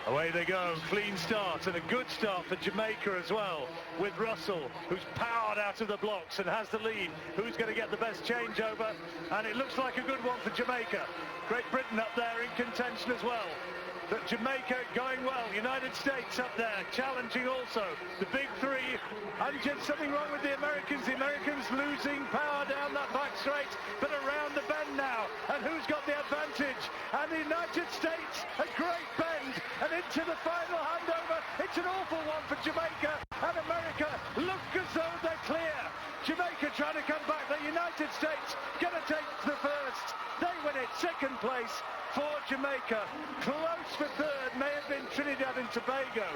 Away they go, clean start, and a good start for Jamaica as well, with Russell, who's powered out of the blocks and has the lead. Who's going to get the best changeover? And it looks like a good one for Jamaica. Great Britain up there in contention as well. But Jamaica going well, United States up there, challenging also. The big three, and just something wrong with the Americans. The Americans losing power down that back straight, but around the bend now. And who's got the advantage? And the United States, a great bend, and into the final handover. It's an awful one for Jamaica, and America look as though they're clear. Jamaica trying to come back, the United States gonna take the first. They win it, second place for Jamaica. Close for third may have been Trinidad and Tobago,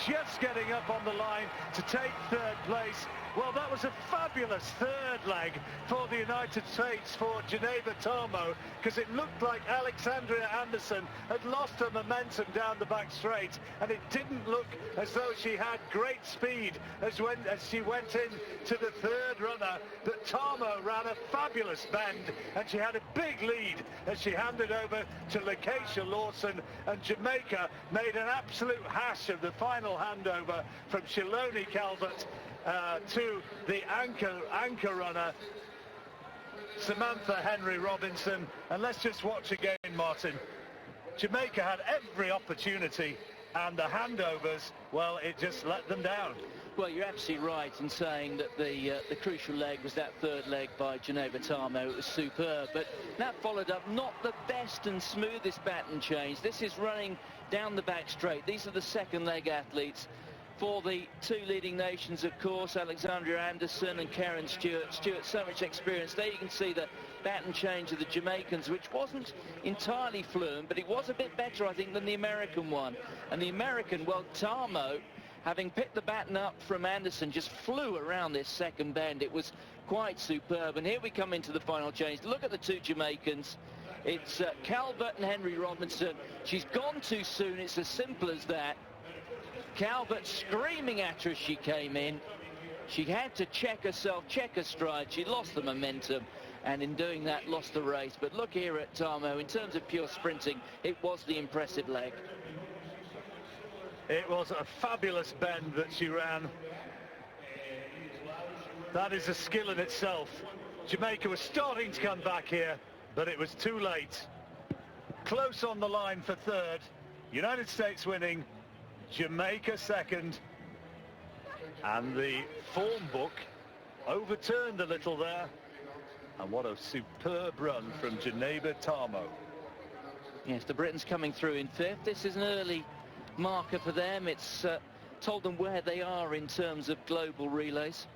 just getting up on the line to take third place. Well, that was a fabulous third leg for the United States for Jamaica Tarmo, because it looked like Alexandria Anderson had lost her momentum down the back straight, and it didn't look as though she had great speed as she went in to the third runner. But Tarmo ran a fabulous bend, and she had a big lead as she handed over to Lakeisha Lawson, and Jamaica made an absolute hash of the final handover from Shiloni Calvert to the anchor runner, Samantha Henry Robinson. And let's just watch again, Martin. Jamaica had every opportunity, and the handovers, well, it just let them down. Well, you're absolutely right in saying that the crucial leg was that third leg by Jamaica Tarmo. It was superb, but that followed up not the best and smoothest baton change. This is running down the back straight. These are the second leg athletes for the two leading nations, of course, Alexandria Anderson and Karen Stewart. Stewart, so much experience. There you can see the baton change of the Jamaicans, which wasn't entirely fluent, but it was a bit better, I think, than the American one. And the American, well, Tarmo, having picked the baton up from Anderson, just flew around this second bend. It was quite superb. And here we come into the final change. Look at the two Jamaicans. It's Calvert and Henry Robinson. She's gone too soon. It's as simple as that. Calvert screaming at her as she came in. She had to check herself, check her stride. She lost the momentum, and in doing that lost the race. But look here at Tarmo. In terms of pure sprinting, it was the impressive leg. It was a fabulous bend that she ran. That is a skill in itself. Jamaica was starting to come back here, but it was too late. Close on the line for third. United States winning, Jamaica second. And the form book overturned a little there. And what a superb run from Jamaica Tarmo. Yes, the Britons coming through in fifth. This is an early marker for them. It's told them where they are in terms of global relays.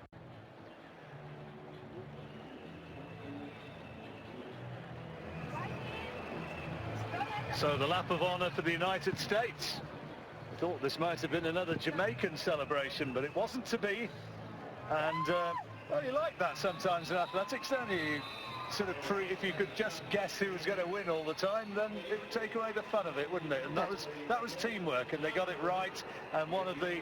So the lap of honour for the United States. Thought this might have been another Jamaican celebration, but it wasn't to be. And well, you like that sometimes in athletics, don't you? Sort of if you could just guess who was going to win all the time, then it would take away the fun of it, wouldn't it? And that was teamwork, and they got it right. And one of the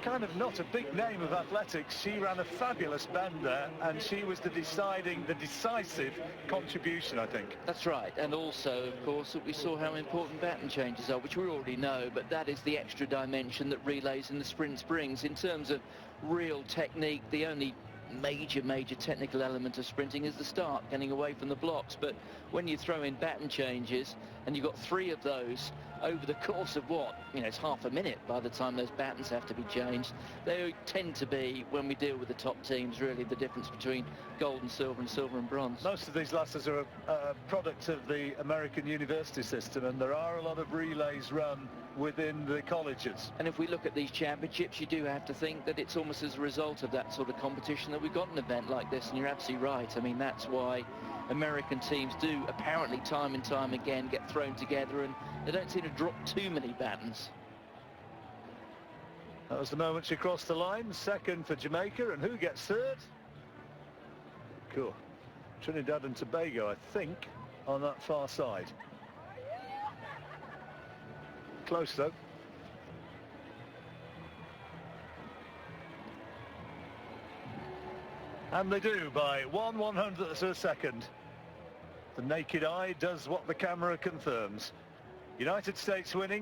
kind of not a big name of athletics, she ran a fabulous bend there, and she was the decisive contribution, I think. That's right. And also, of course, we saw how important baton changes are, which we already know, but that is the extra dimension that relays in the sprints brings. In terms of real technique, the only major technical element of sprinting is the start, getting away from the blocks. But when you throw in baton changes, and you've got three of those over the course of it's half a minute by the time those batons have to be changed, they tend to be, when we deal with the top teams, really the difference between gold and silver and bronze. Most of these lasses are a product of the American university system, and there are a lot of relays run within the colleges. And if we look at these championships, you do have to think that it's almost as a result of that sort of competition that we've got an event like this. And you're absolutely right. I mean, that's why American teams do apparently time and time again get thrown together, and they don't seem to drop too many batons. That was the moment she crossed the line. Second for Jamaica, and who gets third? Cool. Trinidad and Tobago, I think, on that far side. Close though. And they do by 1/100th of a second. The naked eye does what the camera confirms. United States winning.